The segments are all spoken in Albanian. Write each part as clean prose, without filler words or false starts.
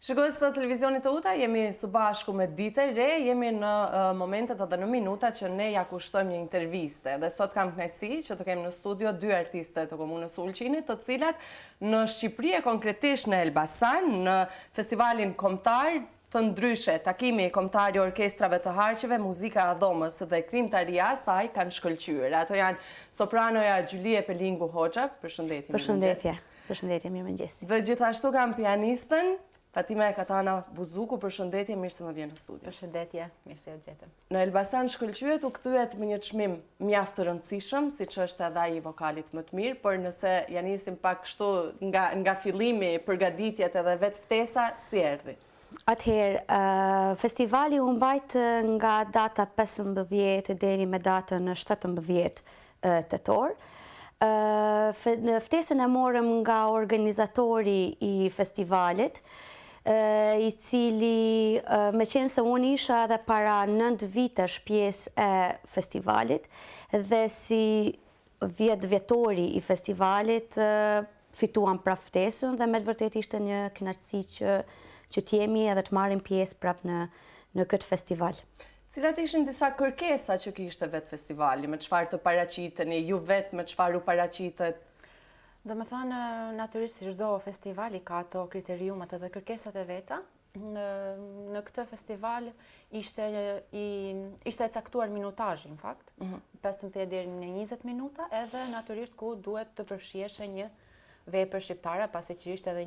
Shikues të televizionit të UTA, jemi së bashku me Ditë e Re, jemi në momentet edhe në minutat që ne ja kushtojmë një interviste. Dhe sot kam kënaqësi që të kemi në studio dy artiste të komunës Ulqinit, të cilat në Shqipëri e konkretisht në Elbasan, në festivalin kombëtar të ndryshe, takimi kombëtar i orkestrave të harqeve, muzika e dhomës dhe krimtaria saj kanë shkëlqyer. Ato janë sopranoja Gjulie Pelingu Hoxha, përshëndetje. Përshëndetje, mirëmëngjes. Dhe gjithashtu kam pianistën Fatima Katana Buzuku, përshëndetje, mirë se më vjen në studio. Përshëndetje, mirë se u gjetëm. Në Elbasan shkëlqyet u kthyet me një çmim mjaft të rëndësishëm, siç është edhe ai i vokalit më të mirë, por nëse ja nisim pak kështu nga fillimi, përgatitjet edhe vetë ftesa, si erdhi? Atëherë, festivali u mbajt nga data 15 deri me datën 17 tetor. Në ftesën e morëm nga organizatori i festivalit, i cili, me qenë se unë isha edhe para 9 vitesh pjesë e festivalit dhe si 10 vjetori i festivalit fituam pra ftesën dhe me të vërtet ishte një kënaqësi që t'jemi edhe të marrim pjesë prap në këtë festival. Cilat ishin disa kërkesa që kishte vetë festivali, me çfarë të paraqiteni, ju vetë me çfarë u paraqitet? Do me thënë, natyrisht si çdo festivali ka ato kriteriumet edhe kërkesat e veta. Në këtë festival ishte e caktuar minutazhi, në fakt, 15 deri në 20 minuta, edhe natyrisht ku duhet të përfshiheshe një vepër shqiptare, pasi që ishte edhe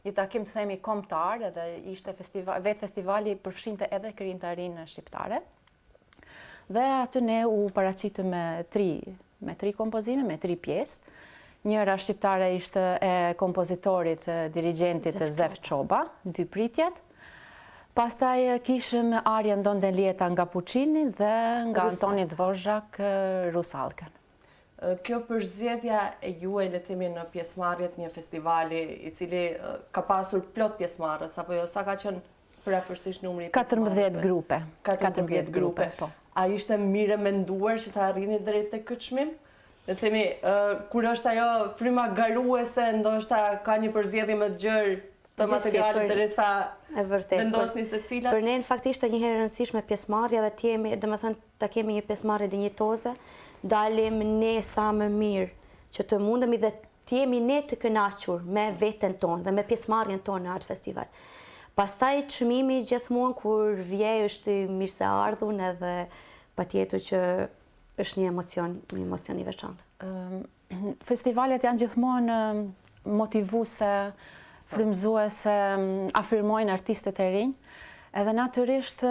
një takim të themi kombëtar, edhe ishte vetë festivali përfshinte edhe krijimtarinë shqiptare. Dhe aty ne u paraqitëm me tri kompozime, me 3 pjesë. Njëra shqiptare ishte e kompozitorit, dirigjentit Zef Çoba, 2 pritjet. Pastaj kishim arjen Donde Lieta nga Puccini dhe nga Antoni Dvorak Rusalkën. Kjo përzgjedhja e juaj, le të themi, në pjesëmarrjet një festivali i cili ka pasur plot pjesëmarrës, apo jo, sa ka qenë përafërsisht numri i pjesëmarrësve? 14 grupe. 14 grupe. Po. A ishte mirë menduar që të arrini drejt tek këtë çmim? Le të themi, kur është ajo fryma garuese, ndoshta ka një përzgjedhje më të gjerë të materialit derisa vendosni se cilat? Për ne në fakt ishte një herë e rëndësishme pjesëmarrja dhe t'jemi, domethënë ta kemi një pjesëmarrje dinjitoze, dalim ne sa më mirë që të mundemi dhe t'jemi ne të kënaqur me veten tonë dhe me pjesëmarrjen tonë në atë festival. Pastaj çmimi gjithmonë kur vjen është mirë se ardhun edhe patjetër që është një emocion i veçantë. Festivalet janë gjithmonë motivuese, frymëzuese, afirmojnë artistët e rinj. Edhe natyrisht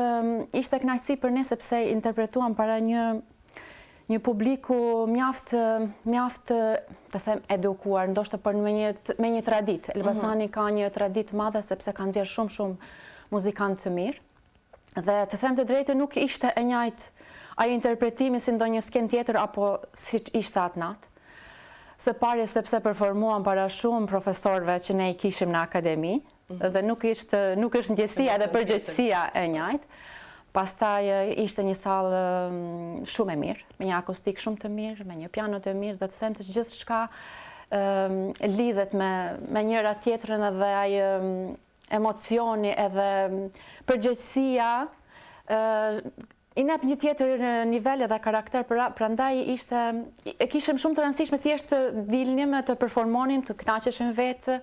ishte kënaqësi për ne sepse interpretuam para një publiku mjaft të them edukuar, ndoshta për me një traditë. Elbasani ka një traditë madhe sepse ka nxjerrë shumë muzikantë të mirë. Dhe të them të drejtën nuk ishte e njëjtë ai interpretimi si ndonjë sken tjetër apo siç ishte atë natë. Së pari sepse performuam para shumë profesorëve që ne i kishim në akademi, dhe nuk është ndjesia dhe përgjegjësia e njëjtë. Pastaj ishte një sallë shumë e mirë, me një akustik shumë të mirë, me një piano të mirë, dhe të them të gjithçka lidhet me njëra tjetrën edhe ai emocioni edhe përgjegjësia i nep një tjetër nivel edhe karakter, prandaj e kishim shumë të rëndësishme thjesht të dilnim, të performonim, të kënaqeshim vetë,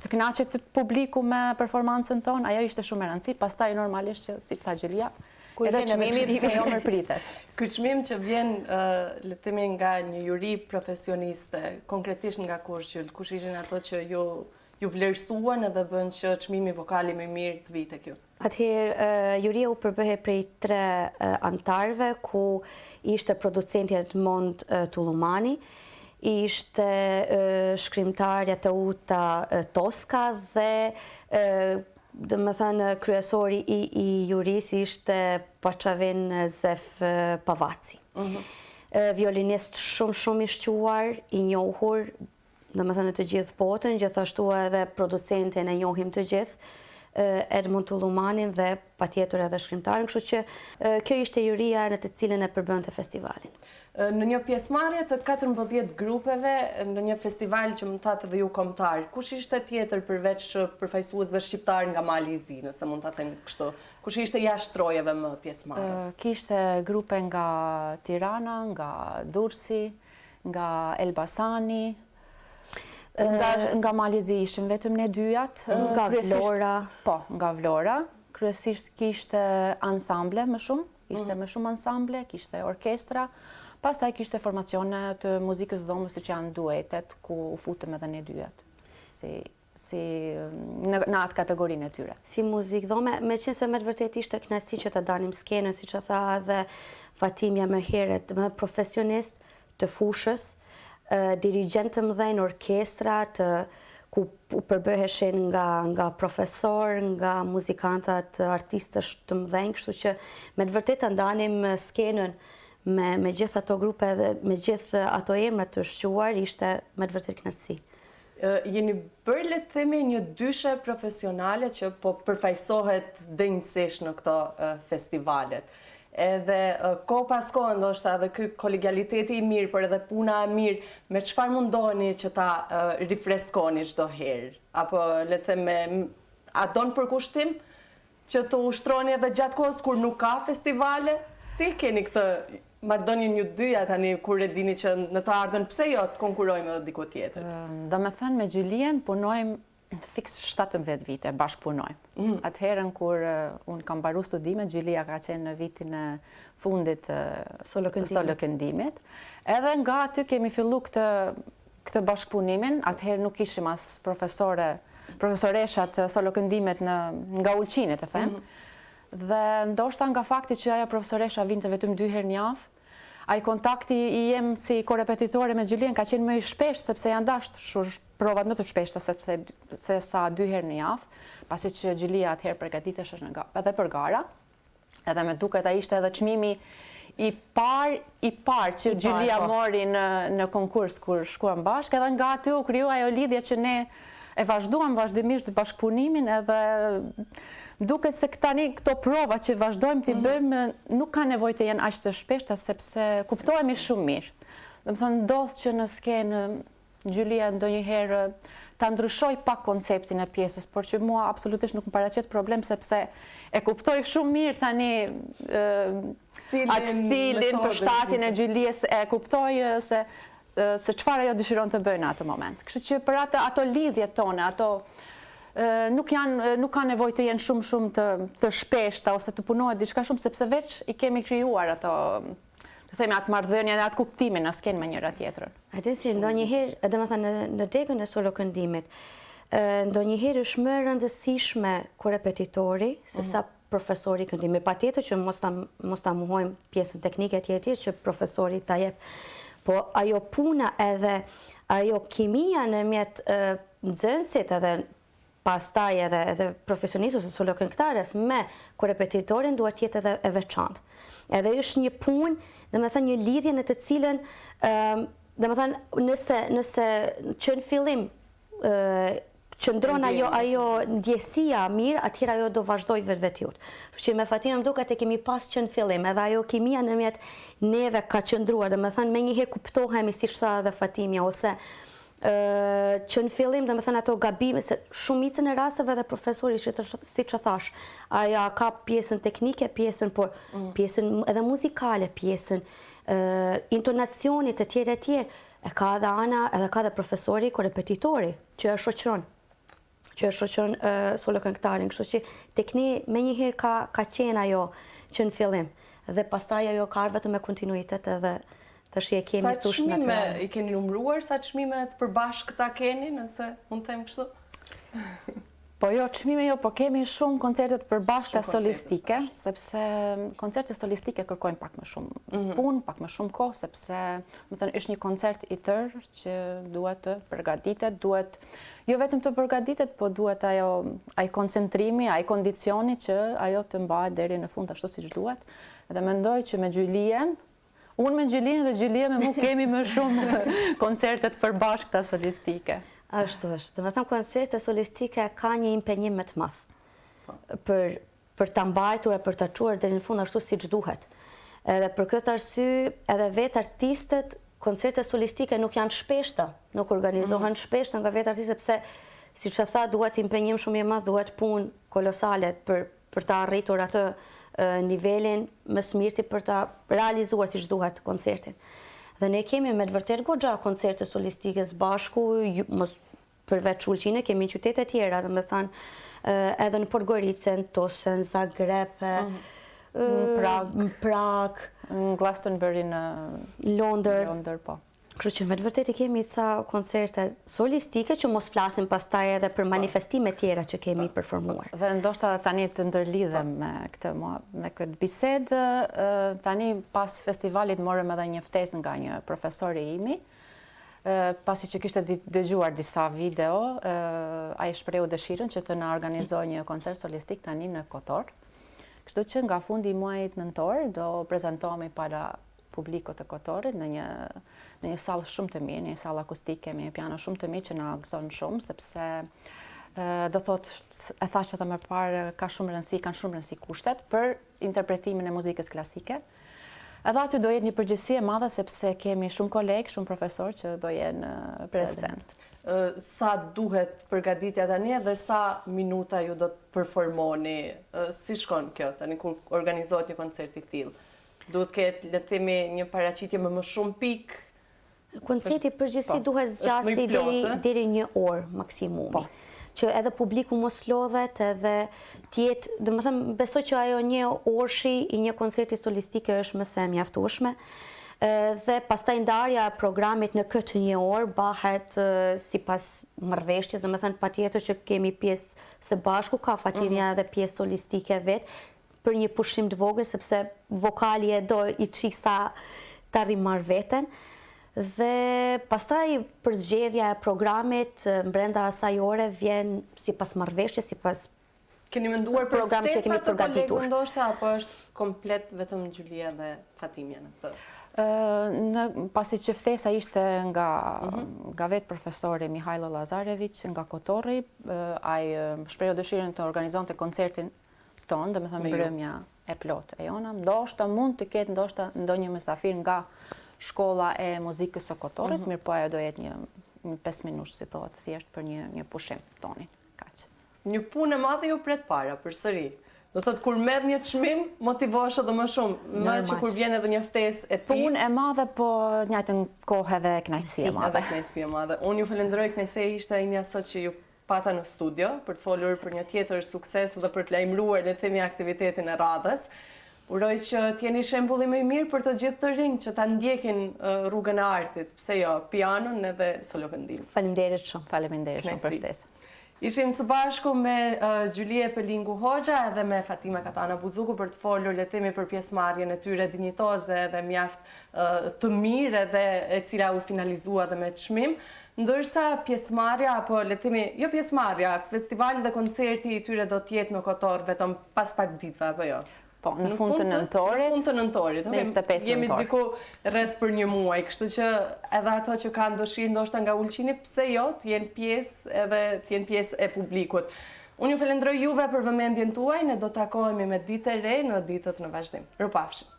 të kënaqet publiku me performancën tonë, ajo ishte shumë e rëndësishme, pastaj normalisht që siç tha Gjulia, edhe çmimi pse jo më pritet. Ky çmim që vjen le të themi nga një juri profesioniste, konkretisht nga kush ishin ato që ju vlerësuan edhe bën që çmimi vokali më i mirë të vijë tek ju? Atëherë, juria u përbëhe prej 3 antarëve, ku ishte producentja Edmond Tullumani, ishte shkrimtarja të UTA Toska dhe domethënë kryesori i jurisë ishte Paçavin Zef Pavaci. Violinist shumë i shquar, i njohur, domethënë të gjithë botën, gjithashtu edhe producentin e njohim të gjithë, Edmond Tullumanin dhe patjetër edhe shkrimtarin, kështu që kjo ishte juria në të cilën e përbënte festivalin. Në një pjesëmarrje të 14 grupeve në një festival që më thatë dhe ju kombëtar, kush ishte tjetër përveç përfaqësuesve shqiptar nga Mali i Zi, nëse mund ta them kështu? Kush ishte jashtë trojeve më pjesëmarrës? Kishte grupe nga Tirana, nga Durrësi, nga Elbasani, nga Mali i Zi ishim vetëm ne dyjat, nga Vlora. Po, nga Vlora. Kryesisht kishte ansamble më shumë, kishte më shumë ansamble, kishte orkestra. Pastaj kishte formacione të muzikës dhomës siç janë duetet, ku u futëm edhe ne dyjat. Në atë kategorinë e tyre. Si muzikë dhome, me qenë se me të vërtet ishte kënaqësi që të danim skenën, siç e tha edhe Fatimja më herët, më profesionist të fushës, dirigjent të mëdhenj, orkestra ku u përbëheshin nga profesor, nga muzikantat, artistësh të mëdhenj, kështu që me të vërtet të ndanim skenën me gjithë ato grupe dhe me gjithë ato emra të shquar, ishte me të vërtet kënaqësi. Jeni bërë, le të themi, një dyshe profesionale që po përfaqësohet dinjësisht në këto festivalet. Edhe kohë pas kohë ndoshta edhe ky kolegialiteti i mirë, por edhe puna e mirë, me çfarë mundoni që ta rifreskoni çdo herë? Apo le të them, a don përkushtim që të ushtroni edhe gjatë kohës kur nuk ka festivale? Si keni këtë marrëdhënien ju dyja tani kur e dini që në të ardhmen pse jo të konkurrojmë edhe diku tjetër? Domethënë me Gjylien punojmë fiks 17 vite, bashkëpunojmë. Atëherën kur unë kam mbaruar studimet, Gjylia ka qenë në vitin e fundit solo këndimit. Edhe nga aty kemi filluar këtë bashkëpunimin. Atëherë nuk ishim as profesoreshat solo këndimet nga Ulqini, të them. Dhe ndoshta nga fakti që ajo profesoresha vinte vetëm 2 herë në javë, ai kontakti i jem si korepetitore me Gjylien ka qenë më i shpeshtë, sepse janë dashur provat më të shpeshta se sa 2 herë në javë, pasi që Gjylia atëherë përgatitesh edhe për gara, edhe me duket ai ishte edhe çmimi i parë që Gjylia mori në konkurs kur shkuam bashkë, edhe nga aty u kriju ajo lidhje që ne e vazhduam vazhdimisht bashkëpunimin, edhe duket se tani këto prova që vazhdojmë t'i bëjmë nuk ka nevojë të jenë aq të shpeshta sepse kuptohemi shumë mirë. Domethënë ndodh që në skenë Gjylia ndonjëherë ta ndryshoj pak konceptin e pjesës, por që mua absolutisht nuk më paraqet problem sepse e kuptoj shumë mirë tani atë stilin, përshtatjen e Gjylies, e kuptoj se çfarë ajo dëshiron të bëjë në atë moment. Kështu që për ato lidhjet tona, nuk ka nevojë të jenë shumë të shpeshta ose të punohet diçka shumë, sepse veç i kemi krijuar ato, të themi, atë marrëdhënie dhe atë kuptimin as kenë me njëra tjetrën. Atë si ndonjëherë, domethënë në degën e solo këndimit, ndonjëherë është më e rëndësishme korepetitori se sa profesori këndimit. Patjetër që mos ta mohojmë pjesën teknike etj që profesori ta jep. Po ajo puna edhe ajo kimia ndërmjet nxënësit edhe pastaj edhe profesionistës ose solo këngëtares me korepetitorin duhet të jetë edhe e veçantë. Edhe është një punë, domethënë një lidhje në të cilën domethënë nëse që në fillim qëndron ajo ndjesia mirë, atëherë ajo do vazhdoj vetvetiut. Kështu që me Fatimën më duket e kemi pas që në fillim, edhe ajo kimia ndërmjet neve ka qëndruar, domethënë menjëherë kuptohemi siç tha edhe Fatimja, ose që në fillim domethënë ato gabime, se shumicën e rasteve dhe profesori siç e thash, ajo ka pjesën teknike, pjesën edhe muzikale, pjesën intonacionit e tjerë, e ka edhe ana, edhe ka edhe profesori korepetitori që e shoqëron solo këngëtarin, kështu që tek ne menjëherë ka qenë ajo që në fillim, dhe pastaj ajo ka ardhur vetëm me kontinuitet edhe tash e kemi tush natyral. Sa çmime i keni numëruar, sa çmime të përbashkëta keni, nëse mund të them kështu? Po jo, çmime jo, po kemi shumë koncerte të përbashkëta solistike, sepse koncerte solistike kërkojnë pak më shumë punë, pak më shumë kohë, sepse, më thënë, është një koncert i tërë që duhet të përgatitet, duhet jo vetëm të përgatitet, po duhet ai koncentrimi, ai kondicioni që ajo të mbahet deri në fund ashtu siç duhet. Edhe mendoj që me Gjylien, unë me Gjylien dhe Gjylia me mua kemi më shumë koncerte të përbashkëta solistike. Ashtu është. Domethënë koncerte solistike ka një impenjim më të madh për ta mbajtur e për ta çuar deri në fund ashtu siç duhet. Edhe për këtë arsye, edhe vetë artistët, koncerte solistike nuk janë shpeshta, nuk organizohen shpeshta nga vetë artistët, pse, siç e tha, duhet impenjim shumë i madh, duhet punë kolosale për ta arritur atë nivelin më smirti për ta realizuar siç duhet koncertin. Dhe ne kemi me të vërtet goxha koncerte solistike së bashku, përveç Ulqine, kemi në qytete tjera, domethënë edhe në Podgorica, në Tosen, Zagreb, Prag, në Glastonbury, në Londër, po. Kështu që me të vërtet kemi ca koncerte solistike që mos flasim pastaj edhe për manifestime tjera që kemi performuar. Dhe ndoshta tani të ndërlidhem me këtë bisedë, tani pas festivalit morëm edhe një ftesë nga një profesor i imi, pasi që kishte dëgjuar disa video, ai shprehu dëshirën që të na organizojë një koncert solistik tani në Kotor. Kështu që nga fundi i muajit nëntor do prezantohemi para publikut të Kotorit në një sallë shumë të mirë, një sallë akustike me një piano shumë të mirë që na gëzon shumë, sepse do thot, e thashë edhe më parë, kanë shumë rëndësi kushtet për interpretimin e muzikës klasike. Edhe aty do jetë një përgjegjësi e madhe sepse kemi shumë kolegë, shumë profesor që do jenë prezent. Sa duhet përgatitja tani dhe sa minuta ju do të performoni? Si shkon kjo tani kur organizohet një koncert i tillë? Duhet ketë, le të themi, një paraqitje më shumë pikë? Koncerti përgjithësi duhet zgjasi deri 1 orë maksimumi. Që edhe publiku mos lodhet edhe tjetë, domethënë besoj që ajo 1 orëshi i një koncerti solistike është më se mjaftueshme. Dhe pastaj ndarja e programit në këtë 1 orë bëhet sipas marrëveshjes, domethënë patjetër që kemi pjesë së bashku, ka Fatimja edhe pjesë solistike vet, për një pushim të vogël sepse vokali e do i çisa ta rrimar veten. Dhe pastaj për zgjedhja e programit brenda asaj ore vjen sipas marrëveshjes, sipas keni menduar për programit që kemi përgatitur. Ndoshta apo është komplet vetëm Gjulia dhe Fatimja në këtë? Pasi që ftesa ishte nga vetë profesori Mihajlo Lazarević nga Kotorri, ai shprehu dëshirën të organizonte koncertin tonë, domethënë mbrëmja e plotë e jona. Ndoshta mund të ketë ndoshta ndonjë mysafir nga shkolla e muzikës së Kotorit, mirë po ajo do jetë një 5 minutë, si thotë, thjesht për një pushim tonin. Kaq. Një punë e madhe ju pret para, përsëri. Do thotë kur merr një çmim, motivohesh edhe më shumë, më që kur vjen edhe një ftesë e tillë. Punë e madhe, po në të njëjtën kohë edhe kënaqësi e madhe. Kënaqësi e madhe. Unë ju falenderoj, kënaqësia ishte një sot që ju pata në studio për të folur për një tjetër sukses dhe për të lajmëruar le të themi aktivitetin e radhës. Uroj që t'jeni shembulli më i mirë për të gjithë të rinj që ta ndjekin rrugën e artit, pse jo, pianon edhe solovendin. Faleminderit shumë. Faleminderit shumë për ftesën. Ishim së bashku me Gjulie Pelingu Hoxha edhe me Fatima Katana Buzuku për të folur le të themi për pjesëmarrjen e tyre dinjitoze dhe mjaft të mirë edhe e cila u finalizua dhe me çmim. Ndërsa pjesëmarrja apo le të themi, jo pjesëmarrja, festivali dhe koncerti i tyre do të jetë në Kotor vetëm pas pak ditëve apo jo? Po, në fund të nëntorit. Në fund të nëntorit. 25 jemi diku rreth për 1 muaj, kështu që edhe ato që kanë dëshirë ndoshta nga Ulqini, pse jo, të jenë pjesë e publikut. Unë ju falenderoj juve për vëmendjen tuaj, ne do takohemi me ditë e re në ditët në vazhdim. Mirupafshim.